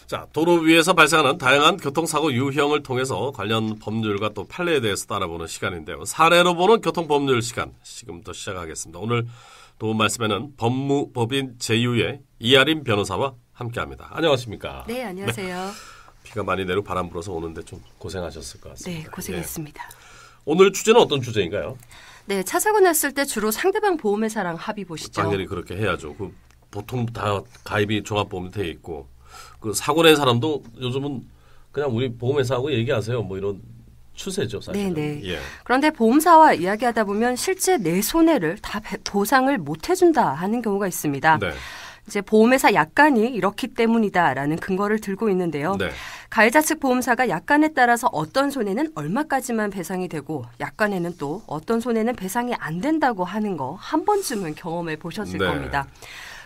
자, 도로 위에서 발생하는 다양한 교통사고 유형을 통해서 관련 법률과 또 판례에 대해서 알아보는 시간인데요. 사례로 보는 교통법률 시간 지금부터 시작하겠습니다. 오늘 도움 말씀에는 법무법인 제유의 이아림 변호사와 함께합니다. 안녕하십니까? 네, 안녕하세요. 네. 비가 많이 내리고 바람 불어서 오는데 좀 고생하셨을 것 같습니다. 네, 고생했습니다. 네. 오늘 주제는 어떤 주제인가요? 네, 차 사고 났을 때 주로 상대방 보험회사랑 합의 보시죠. 당연히 그렇게 해야죠. 보통 다 가입이 종합보험이 돼 있고 그 사고 낸 사람도 요즘은 그냥 우리 보험회사하고 얘기하세요. 뭐 이런 추세죠, 사실은. 네네. 예. 그런데 보험사와 이야기하다 보면 실제 내 손해를 다 보상을 못 해준다 하는 경우가 있습니다. 네. 이제 보험회사 약관이 이렇기 때문이다라는 근거를 들고 있는데요. 네. 가해자 측 보험사가 약관에 따라서 어떤 손해는 얼마까지만 배상이 되고 약관에는 또 어떤 손해는 배상이 안 된다고 하는 거 한 번쯤은 경험해 보셨을 네. 겁니다.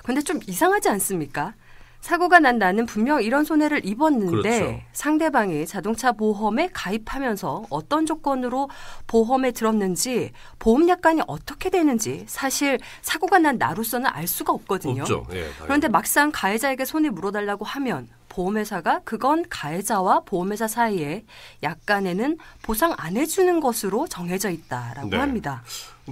그런데 좀 이상하지 않습니까? 사고가 난 나는 분명 이런 손해를 입었는데 그렇죠. 상대방이 자동차 보험에 가입하면서 어떤 조건으로 보험에 들었는지 보험 약관이 어떻게 되는지 사실 사고가 난 나로서는 알 수가 없거든요. 없죠. 예, 그런데 막상 가해자에게 손해 물어달라고 하면 보험회사가 그건 가해자와 보험회사 사이에 약관에는 보상 안 해주는 것으로 정해져 있다라고 네. 합니다.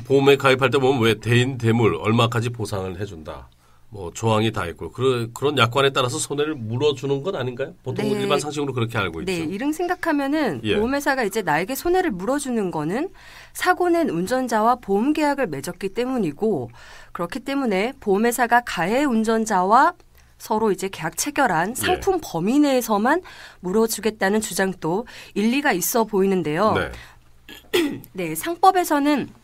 보험에 가입할 때 보면 왜 대인 대물 얼마까지 보상을 해준다. 뭐 조항이 다 있고 그런 약관에 따라서 손해를 물어주는 건 아닌가요? 보통 네. 일반 상식으로 그렇게 알고 있죠. 네, 이런 생각하면은 예. 보험회사가 이제 나에게 손해를 물어주는 거는 사고 낸 운전자와 보험 계약을 맺었기 때문이고 그렇기 때문에 보험회사가 가해 운전자와 서로 이제 계약 체결한 상품 범위 내에서만 물어주겠다는 주장도 일리가 있어 보이는데요. 네. 네, 상법에서는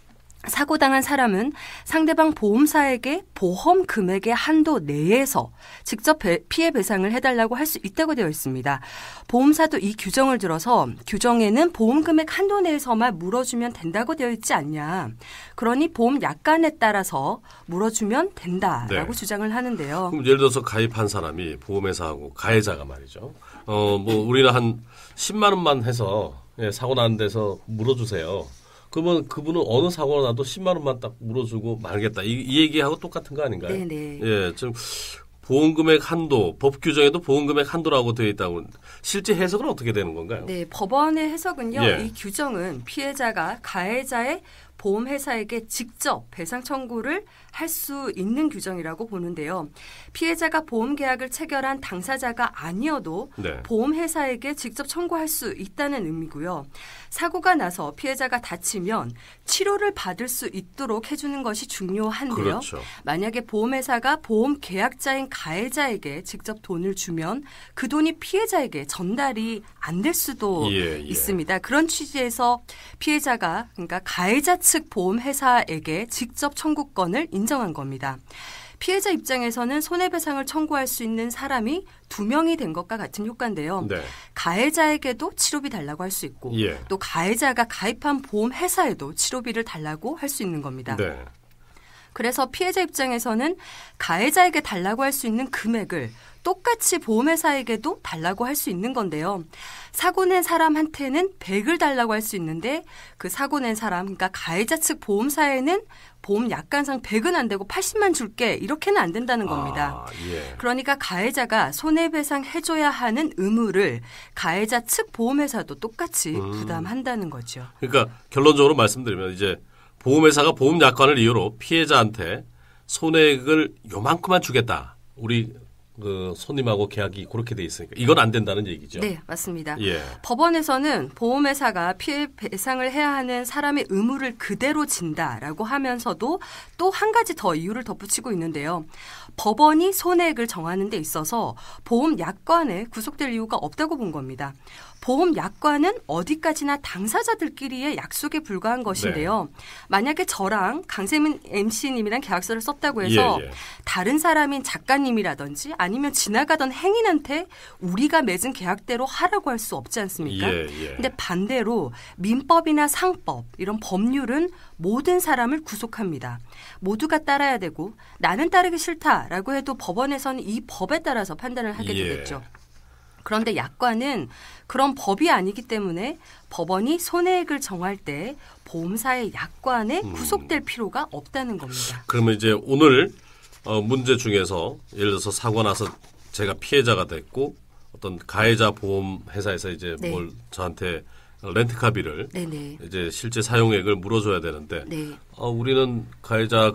사고 당한 사람은 상대방 보험사에게 보험 금액의 한도 내에서 직접 피해 배상을 해달라고 할 수 있다고 되어 있습니다. 보험사도 이 규정을 들어서 규정에는 보험 금액 한도 내에서만 물어주면 된다고 되어 있지 않냐. 그러니 보험 약관에 따라서 물어주면 된다라고 네. 주장을 하는데요. 그럼 예를 들어서 가입한 사람이 보험회사하고 가해자가 말이죠. 뭐 우리는 한 10만 원만 해서 사고 난 데서 물어주세요. 그러면 그분은 어느 사고가 나도 10만 원만 딱 물어주고 말겠다. 이 얘기하고 똑같은 거 아닌가요? 네네. 예, 지금 보험금액 한도, 법 규정에도 보험금액 한도라고 되어 있다고. 실제 해석은 어떻게 되는 건가요? 네, 법원의 해석은요. 예. 이 규정은 피해자가 가해자의 보험회사에게 직접 배상 청구를 할 수 있는 규정이라고 보는데요. 피해자가 보험 계약을 체결한 당사자가 아니어도 네. 보험회사에게 직접 청구할 수 있다는 의미고요. 사고가 나서 피해자가 다치면 치료를 받을 수 있도록 해주는 것이 중요한데요. 그렇죠. 만약에 보험회사가 보험 계약자인 가해자에게 직접 돈을 주면 그 돈이 피해자에게 전달이 안 될 수도 있습니다. 그런 취지에서 피해자가 그러니까 가해자 측 보험회사에게 직접 청구권을 인정한 겁니다. 피해자 입장에서는 손해배상을 청구할 수 있는 사람이 2명이 된 것과 같은 효과인데요. 네. 가해자에게도 치료비 달라고 할 수 있고 또 가해자가 가입한 보험회사에도 치료비를 달라고 할 수 있는 겁니다. 네. 그래서 피해자 입장에서는 가해자에게 달라고 할 수 있는 금액을 똑같이 보험회사에게도 달라고 할 수 있는 건데요. 사고 낸 사람한테는 100을 달라고 할 수 있는데 그 사고 낸 사람, 그러니까 가해자 측 보험사에는 보험 약관상 100은 안 되고 80만 줄게 이렇게는 안 된다는 겁니다. 그러니까 가해자가 손해배상 해줘야 하는 의무를 가해자 측 보험회사도 똑같이 부담한다는 거죠. 그러니까 결론적으로 말씀드리면 이제 보험회사가 보험 약관을 이유로 피해자한테 손해액을 요만큼만 주겠다. 우리 그 손님하고 계약이 그렇게 돼 있으니까 이건 안 된다는 얘기죠. 네, 맞습니다. 예. 법원에서는 보험회사가 피해 배상을 해야 하는 사람의 의무를 그대로 진다라고 하면서도 또 한 가지 더 이유를 덧붙이고 있는데요. 법원이 손해액을 정하는 데 있어서 보험 약관에 구속될 이유가 없다고 본 겁니다. 보험 약관은 어디까지나 당사자들끼리의 약속에 불과한 것인데요. 만약에 저랑 강세민 MC님이랑 계약서를 썼다고 해서 다른 사람인 작가님이라든지 아니면 지나가던 행인한테 우리가 맺은 계약대로 하라고 할 수 없지 않습니까? 근데 반대로 민법이나 상법 이런 법률은 모든 사람을 구속합니다. 모두가 따라야 되고 나는 따르기 싫다라고 해도 법원에서는 이 법에 따라서 판단을 하게 되겠죠. 그런데 약관은 그런 법이 아니기 때문에 법원이 손해액을 정할 때 보험사의 약관에 구속될 필요가 없다는 겁니다. 그러면 이제 오늘 문제 중에서 예를 들어서 사고 나서 제가 피해자가 됐고 어떤 가해자 보험 회사에서 이제 네. 뭘 저한테 렌트카비를 네네. 이제 실제 사용액을 물어줘야 되는데 네. 우리는 가해자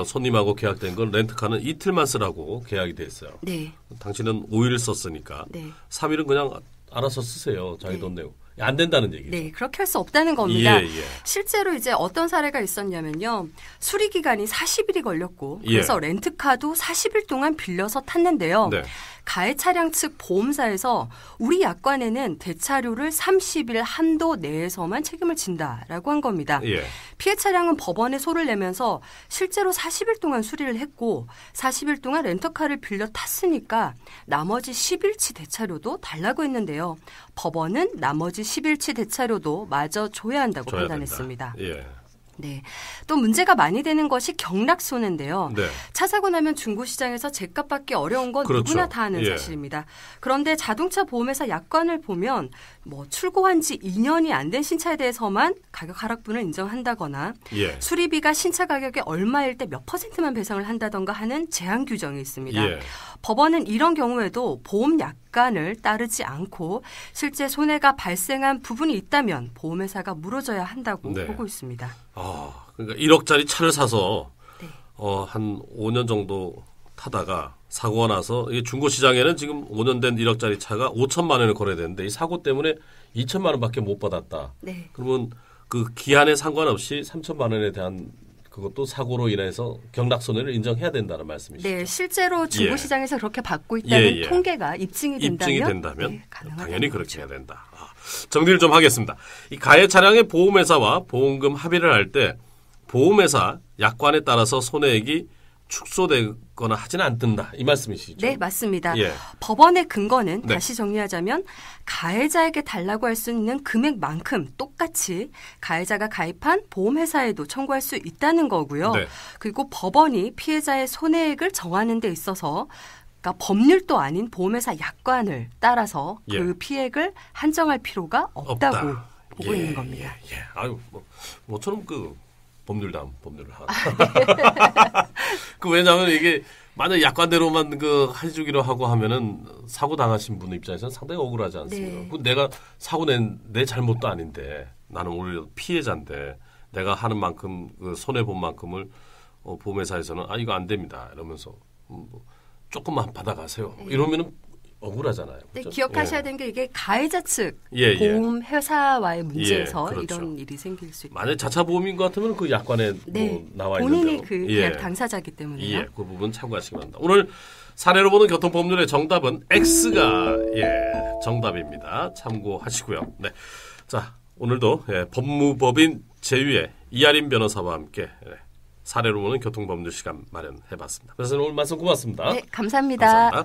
손님하고 계약된 건 렌트카는 이틀만 쓰라고 계약이 돼 있어요. 네. 당신은 5일 썼으니까 네. 3일은 그냥 알아서 쓰세요. 자기 네. 돈 내고. 안 된다는 얘기죠. 네, 그렇게 할 수 없다는 겁니다. 예, 예. 실제로 이제 어떤 사례가 있었냐면요. 수리 기간이 40일이 걸렸고 예. 그래서 렌트카도 40일 동안 빌려서 탔는데요. 네. 가해 차량 측 보험사에서 우리 약관에는 대차료를 30일 한도 내에서만 책임을 진다라고 한 겁니다. 예. 피해 차량은 법원에 소를 내면서 실제로 40일 동안 수리를 했고 40일 동안 렌터카를 빌려 탔으니까 나머지 10일치 대차료도 달라고 했는데요. 법원은 나머지 10일치 대차료도 마저 줘야 한다고 줘야 판단했습니다. 된다. 예. 네. 또 문제가 많이 되는 것이 경락손해인데요. 네. 차 사고 나면 중고시장에서 제값 받기 어려운 건 그렇죠. 누구나 다 아는 예. 사실입니다. 그런데 자동차 보험회사 약관을 보면 출고한 지 2년이 안 된 신차에 대해서만 가격 하락분을 인정한다거나 예. 수리비가 신차 가격의 얼마일 때 몇 %만 배상을 한다던가 하는 제한 규정이 있습니다. 예. 법원은 이런 경우에도 보험 약관을 따르지 않고 실제 손해가 발생한 부분이 있다면 보험회사가 물어줘야 한다고 네. 보고 있습니다. 그러니까 1억짜리 차를 사서 네. 한 5년 정도 타다가 사고가 나서 이게 중고 시장에는 지금 5년 된 1억짜리 차가 5천만 원을 걸어야 되는데 이 사고 때문에 2천만 원밖에 못 받았다. 네. 그러면 그 기한에 상관없이 3천만 원에 대한 그것도 사고로 인해서 경락 손해를 인정해야 된다는 말씀이시죠? 네, 실제로 중고시장에서 그렇게 받고 있다는 통계가 입증이 된다면, 네, 당연히 그렇게 해야 된다. 정리를 좀 하겠습니다. 이 가해 차량의 보험회사와 보험금 합의를 할 때 보험회사 약관에 따라서 손해액이 축소되거나 하지는 않는다. 이 말씀이시죠? 네, 맞습니다. 예. 법원의 근거는 네. 다시 정리하자면 가해자에게 달라고 할 수 있는 금액만큼 똑같이 가해자가 가입한 보험회사에도 청구할 수 있다는 거고요. 네. 그리고 법원이 피해자의 손해액을 정하는 데 있어서 그러니까 법률도 아닌 보험회사 약관을 따라서 그 예. 피해액을 한정할 필요가 없다고 보고 예, 있는 겁니다. 예. 아유, 뭐처럼 법률을 하나. 왜냐하면 이게 만약 약관대로만 해주기로 하고 하면은 사고 당하신 분 입장에서는 상당히 억울하지 않습니까? 네. 내가 사고 낸 내 잘못도 아닌데 나는 오히려 피해자인데 내가 하는 만큼 손해 본 만큼을 보험회사에서는 이거 안 됩니다 이러면서 조금만 받아가세요. 이러면은 억울하잖아요. 네, 그렇죠? 기억하셔야 되는 게 이게 가해자 측 예. 보험회사와의 문제에서 그렇죠. 이런 일이 생길 수 있다. 만약 자차 보험인 것 같으면 그 약관에 나와 있는 본인이 대로. 그 계약 당사자이기 때문에요. 그 부분 참고하시기 바랍니다. 오늘 사례로 보는 교통법률의 정답은 X가 정답입니다. 참고하시고요. 네, 자 오늘도 법무법인 제유의 이하림 변호사와 함께 사례로 보는 교통법률 시간 마련해봤습니다. 그래서 오늘 말씀 고맙습니다. 네, 감사합니다. 감사합니다.